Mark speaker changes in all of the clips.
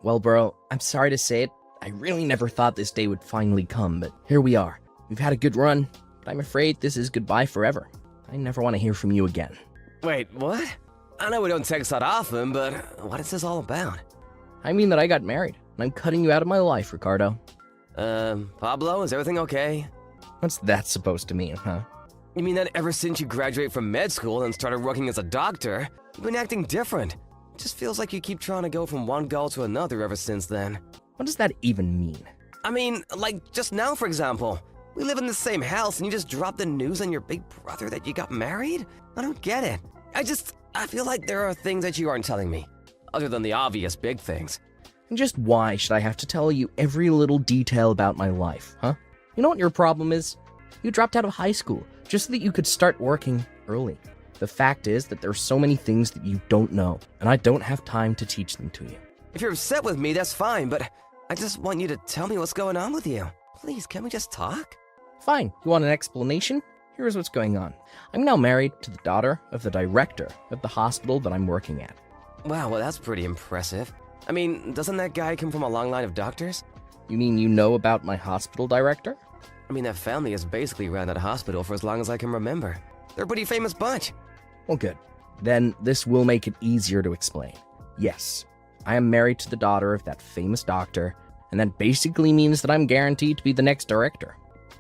Speaker 1: Well, bro, I'm sorry to say it. I really never thought this day would finally come, but here we are. We've had a good run, but I'm afraid this is goodbye forever. I never want to hear from you again.
Speaker 2: Wait, what? I know we don't text that often, but what is this all about?
Speaker 1: I mean that I got married, and I'm cutting you out of my life, Ricardo.
Speaker 2: Pablo, is everything okay?
Speaker 1: What's that supposed to mean, huh?
Speaker 2: You mean that ever since you graduated from med school and started working as a doctor, you've been acting different? It just feels like you keep trying to go from one goal to another ever since then.
Speaker 1: What does that even mean?
Speaker 2: I mean, like just now, for example. We live in the same house and you just dropped the news on your big brother that you got married? I don't get it. I feel like there are things that you aren't telling me, other than the obvious big things.
Speaker 1: And just why should I have to tell you every little detail about my life, huh? You know what your problem is? You dropped out of high school just so that you could start working early. The fact is that there are so many things that you don't know, and I don't have time to teach them to you.
Speaker 2: If you're upset with me, that's fine, but I just want you to tell me what's going on with you. Please, can we just talk?
Speaker 1: Fine, you want an explanation? Here's what's going on. I'm now married to the daughter of the director of the hospital that I'm working at.
Speaker 2: Wow, well that's pretty impressive. I mean, doesn't that guy come from a long line of doctors?
Speaker 1: You mean you know about my hospital director?
Speaker 2: I mean, that family has basically ran that hospital for as long as I can remember. They're a pretty famous bunch.
Speaker 1: Well, good. Then this will make it easier to explain. Yes, I am married to the daughter of that famous doctor, and that basically means that I'm guaranteed to be the next director.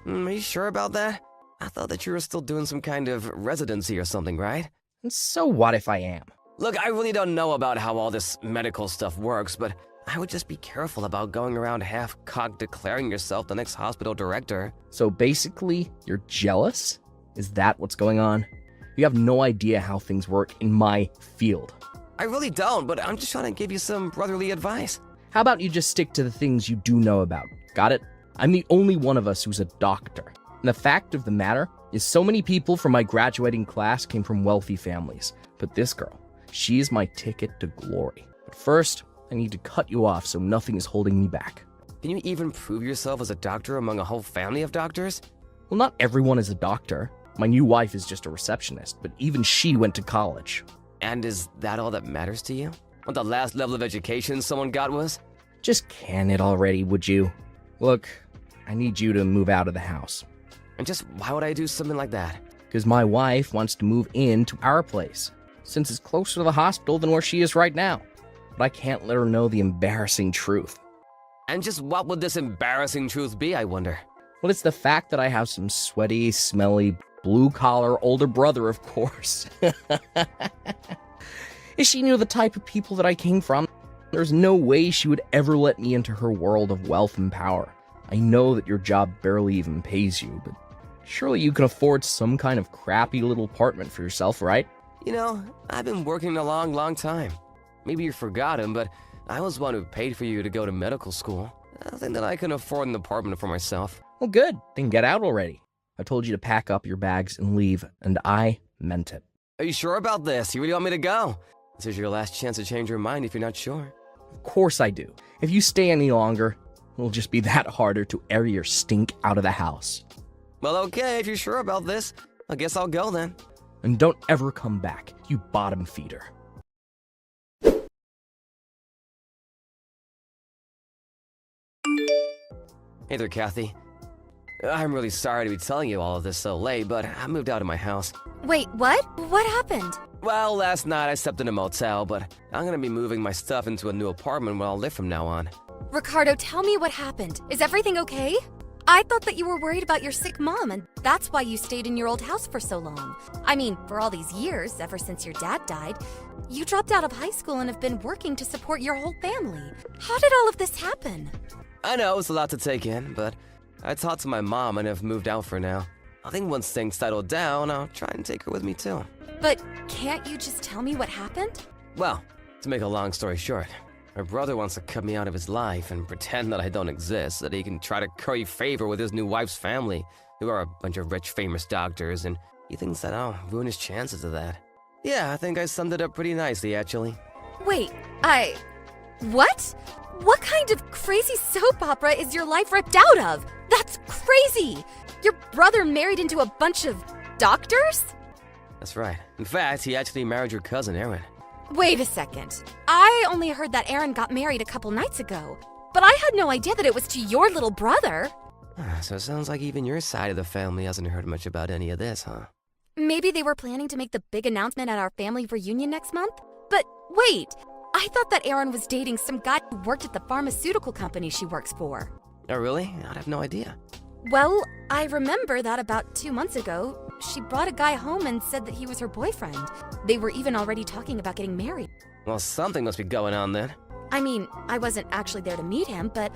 Speaker 2: Are you sure about that? I thought that you were still doing some kind of residency or something, right?
Speaker 1: And so what if I am?
Speaker 2: Look, I really don't know about how all this medical stuff works, but I would just be careful about going around half-cocked declaring yourself the next hospital director.
Speaker 1: So basically, you're jealous? Is that what's going on? You have no idea how things work in my field.
Speaker 2: I really don't, but I'm just trying to give you some brotherly advice.
Speaker 1: How about you just stick to the things you do know about? Got it? I'm the only one of us who's a doctor. And the fact of the matter is so many people from my graduating class came from wealthy families. But this girl, she is my ticket to glory. But first, I need to cut you off so nothing is holding me back.
Speaker 2: Can you even prove yourself as a doctor among a whole family of doctors?
Speaker 1: Well, not everyone is a doctor. My new wife is just a receptionist, but even she went to college.
Speaker 2: And is that all that matters to you? What the last level of education someone got was?
Speaker 1: Just can it already, would you? Look, I need you to move out of the house.
Speaker 2: And just why would I do something like that?
Speaker 1: Because my wife wants to move into our place, since it's closer to the hospital than where she is right now. But I can't let her know the embarrassing truth.
Speaker 2: And just what would this embarrassing truth be, I wonder?
Speaker 1: Well, it's the fact that I have some sweaty, smelly, blue-collar older brother, of course. If she knew the type of people that I came from, there's no way she would ever let me into her world of wealth and power. I know that your job barely even pays you, but surely you can afford some kind of crappy little apartment for yourself, right?
Speaker 2: You know, I've been working a long time. Maybe you've forgotten, but I was one who paid for you to go to medical school. I think that I can afford an apartment for myself.
Speaker 1: Well, good. Then get out already. I told you to pack up your bags and leave, and I meant it.
Speaker 2: Are you sure about this? You really want me to go? This is your last chance to change your mind if you're not sure.
Speaker 1: Of course I do. If you stay any longer, it'll just be that harder to air your stink out of the house.
Speaker 2: Well, okay, if you're sure about this, I guess I'll go then.
Speaker 1: And don't ever come back, you bottom feeder.
Speaker 2: Hey there, Kathy. I'm really sorry to be telling you all of this so late, but I moved out of my house.
Speaker 3: Wait, what? What happened?
Speaker 2: Well, last night I slept in a motel, but I'm gonna be moving my stuff into a new apartment where I'll live from now on.
Speaker 3: Ricardo, tell me what happened. Is everything okay? I thought that you were worried about your sick mom, and that's why you stayed in your old house for so long. I mean, for all these years, ever since your dad died, you dropped out of high school and have been working to support your whole family. How did all of this happen?
Speaker 2: I know it's a lot to take in, but I talked to my mom and have moved out for now. I think once things settle down, I'll try and take her with me too.
Speaker 3: But can't you just tell me what happened?
Speaker 2: Well, to make a long story short, my brother wants to cut me out of his life and pretend that I don't exist so that he can try to curry favor with his new wife's family, who are a bunch of rich, famous doctors, and he thinks that I'll ruin his chances of that. Yeah, I think I summed it up pretty nicely, actually.
Speaker 3: Wait, what? What kind of crazy soap opera is your life ripped out of? That's crazy! Your brother married into a bunch of doctors?
Speaker 2: That's right. In fact, he actually married your cousin, Erin.
Speaker 3: Wait a second. I only heard that Aaron got married a couple nights ago, but I had no idea that it was to your little brother.
Speaker 2: So it sounds like even your side of the family hasn't heard much about any of this, huh?
Speaker 3: Maybe they were planning to make the big announcement at our family reunion next month? But wait, I thought that Aaron was dating some guy who worked at the pharmaceutical company she works for.
Speaker 2: Oh, really? I'd have no idea.
Speaker 3: Well, I remember that about 2 months ago, she brought a guy home and said that he was her boyfriend. They were even already talking about getting married.
Speaker 2: Well, something must be going on then.
Speaker 3: I mean, I wasn't actually there to meet him, but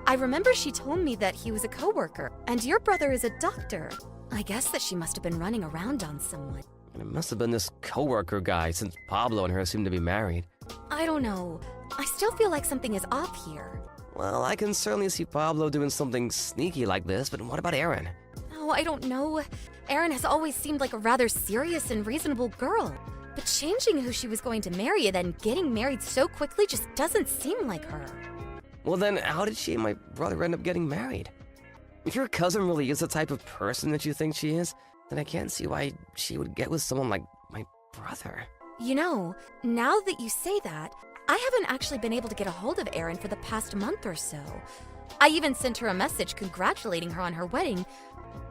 Speaker 3: I remember she told me that he was a coworker, and your brother is a doctor. I guess that she must have been running around on someone.
Speaker 2: And it must have been this coworker guy, since Pablo and her seem to be married.
Speaker 3: I don't know. I still feel like something is off here.
Speaker 2: Well, I can certainly see Pablo doing something sneaky like this, but what about Aaron?
Speaker 3: Oh, I don't know. Erin has always seemed like a rather serious and reasonable girl. But changing who she was going to marry and then getting married so quickly just doesn't seem like her.
Speaker 2: Well then, how did she and my brother end up getting married? If your cousin really is the type of person that you think she is, then I can't see why she would get with someone like my brother.
Speaker 3: You know, now that you say that, I haven't actually been able to get a hold of Erin for the past month or so. I even sent her a message congratulating her on her wedding,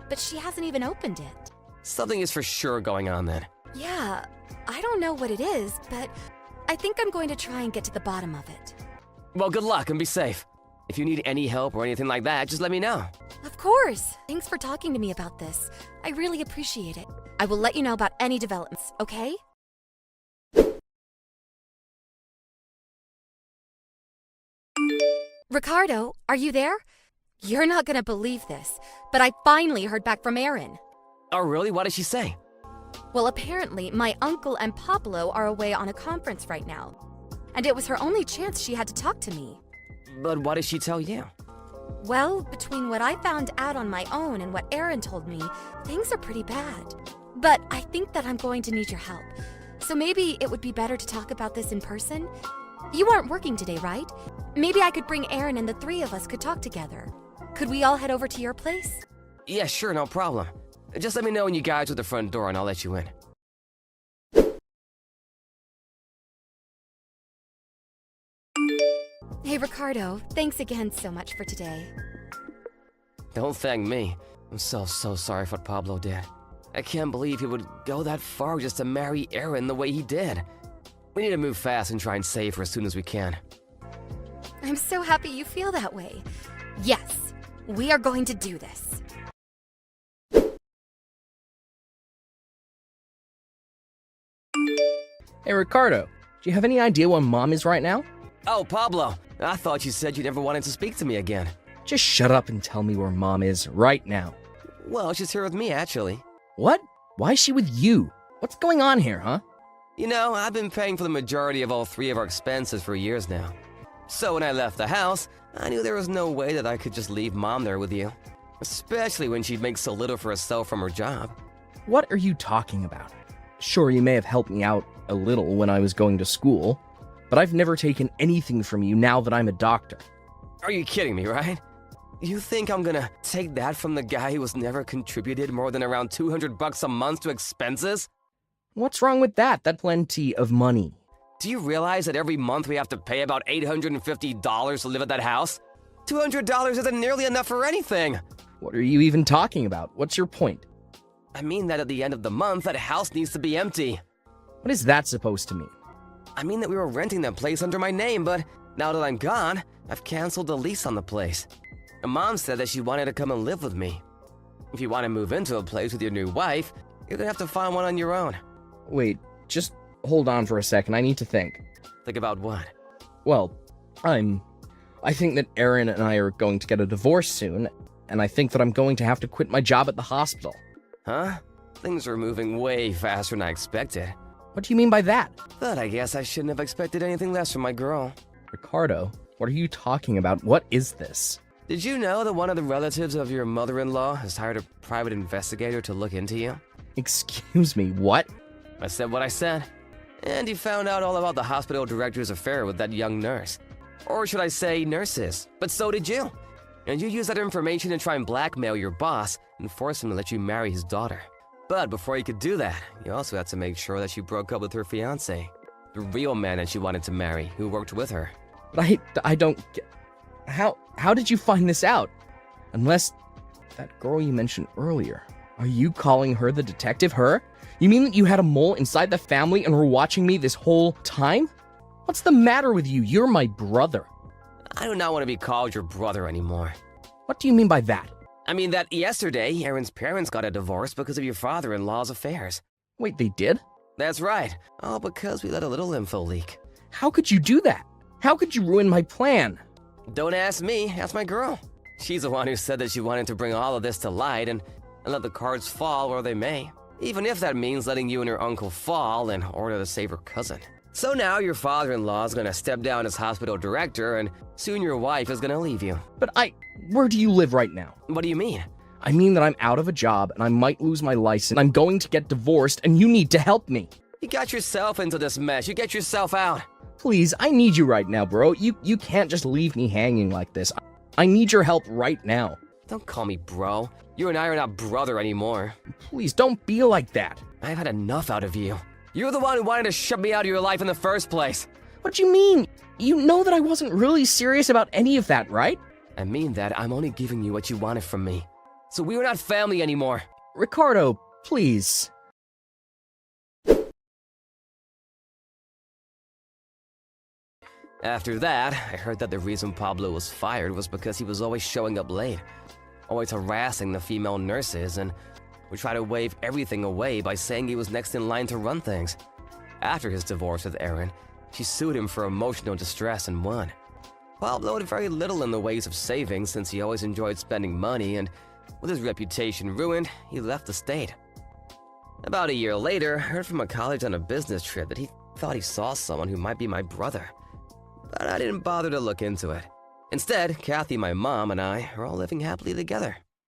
Speaker 3: but she hasn't even opened it.
Speaker 2: Something is for sure going on then.
Speaker 3: Yeah, I don't know what it is, but I think I'm going to try and get to the bottom of it.
Speaker 2: Well, good luck and be safe. If you need any help or anything like that, just let me know.
Speaker 3: Of course. Thanks for talking to me about this. I really appreciate it. I will let you know about any developments, okay? Ricardo, are you there? You're not gonna believe this, but I finally heard back from Erin.
Speaker 2: Oh, really? What did she say?
Speaker 3: Well, apparently, my uncle and Pablo are away on a conference right now. And it was her only chance she had to talk to me.
Speaker 2: But what did she tell you?
Speaker 3: Well, between what I found out on my own and what Erin told me, things are pretty bad. But I think that I'm going to need your help. So maybe it would be better to talk about this in person? You aren't working today, right? Maybe I could bring Erin and the three of us could talk together. Could we all head over to your place?
Speaker 2: Yeah, sure, no problem. Just let me know when you guys are at the front door and I'll let you in.
Speaker 3: Hey, Ricardo, thanks again so much for today.
Speaker 2: Don't thank me. I'm so sorry for what Pablo did. I can't believe he would go that far just to marry Erin the way he did. We need to move fast and try and save her as soon as we can.
Speaker 3: I'm so happy you feel that way. Yes, we are going to do this.
Speaker 1: Hey, Ricardo, do you have any idea where Mom is right now?
Speaker 2: Oh, Pablo, I thought you said you never wanted to speak to me again.
Speaker 1: Just shut up and tell me where Mom is right now.
Speaker 2: Well, she's here with me, actually.
Speaker 1: What? Why is she with you? What's going on here, huh?
Speaker 2: You know, I've been paying for the majority of all three of our expenses for years now. So when I left the house, I knew there was no way that I could just leave Mom there with you. Especially when she'd make so little for herself from her job.
Speaker 1: What are you talking about? Sure, you may have helped me out a little when I was going to school, but I've never taken anything from you now that I'm a doctor.
Speaker 2: Are you kidding me, right? You think I'm gonna take that from the guy who has never contributed more than around $200 a month to expenses?
Speaker 1: What's wrong with that? That's plenty of money.
Speaker 2: Do you realize that every month we have to pay about $850 to live at that house? $200 isn't nearly enough for anything.
Speaker 1: What are you even talking about? What's your point?
Speaker 2: I mean that at the end of the month, that house needs to be empty.
Speaker 1: What is that supposed to mean?
Speaker 2: I mean that we were renting that place under my name, but now that I'm gone, I've canceled the lease on the place. And Mom said that she wanted to come and live with me. If you want to move into a place with your new wife, you're gonna have to find one on your own.
Speaker 1: Wait, just hold on for a second. I need to think.
Speaker 2: Think about what?
Speaker 1: Well, I think that Erin and I are going to get a divorce soon, and I think that I'm going to have to quit my job at the hospital.
Speaker 2: Huh? Things are moving way faster than I expected.
Speaker 1: What do you mean by that?
Speaker 2: But I guess I shouldn't have expected anything less from my girl.
Speaker 1: Ricardo, what are you talking about? What is this?
Speaker 2: Did you know that one of the relatives of your mother-in-law has hired a private investigator to look into you?
Speaker 1: Excuse me, what?
Speaker 2: I said what I said. And he found out all about the hospital director's affair with that young nurse. Or should I say nurses, but so did you. And you used that information to try and blackmail your boss and force him to let you marry his daughter. But before you could do that, you also had to make sure that she broke up with her fiancé. the real man that she wanted to marry, who worked with her.
Speaker 1: But I don't get... How did you find this out? Unless that girl you mentioned earlier. Are you calling her the detective? Her? You mean that you had a mole inside the family and were watching me this whole time? What's the matter with you? You're my brother.
Speaker 2: I do not want to be called your brother anymore.
Speaker 1: What do you mean by that?
Speaker 2: I mean that yesterday, Aaron's parents got a divorce because of your father-in-law's affairs.
Speaker 1: Wait, they did?
Speaker 2: That's right. All because we let a little info leak.
Speaker 1: How could you do that? How could you ruin my plan?
Speaker 2: Don't ask me, ask my girl. She's the one who said that she wanted to bring all of this to light and let the cards fall where they may. Even if that means letting you and your uncle fall in order to save her cousin. So now your father-in-law is gonna step down as hospital director, and soon your wife is gonna leave you.
Speaker 1: But where do you live right now?
Speaker 2: What do you mean?
Speaker 1: I mean that I'm out of a job and I might lose my license. I'm going to get divorced and you need to help me.
Speaker 2: You got yourself into this mess. You get yourself out.
Speaker 1: Please, I need you right now, bro. You can't just leave me hanging like this. I need your help right now.
Speaker 2: Don't call me bro. You and I are not brother anymore.
Speaker 1: Please, don't be like that.
Speaker 2: I've had enough out of you. You're the one who wanted to shut me out of your life in the first place.
Speaker 1: What do you mean? You know that I wasn't really serious about any of that, right?
Speaker 2: I mean that I'm only giving you what you wanted from me. So we are not family anymore.
Speaker 1: Ricardo, please.
Speaker 2: After that, I heard that the reason Pablo was fired was because he was always showing up late, always harassing the female nurses, and would try to wave everything away by saying he was next in line to run things. After his divorce with Erin, she sued him for emotional distress and won. Pablo had very little in the ways of savings since he always enjoyed spending money, and with his reputation ruined, he left the state. About a year later, I heard from a college on a business trip that he thought he saw someone who might be my brother. But I didn't bother to look into it. Instead, Kathy, my mom, and I are all living happily together.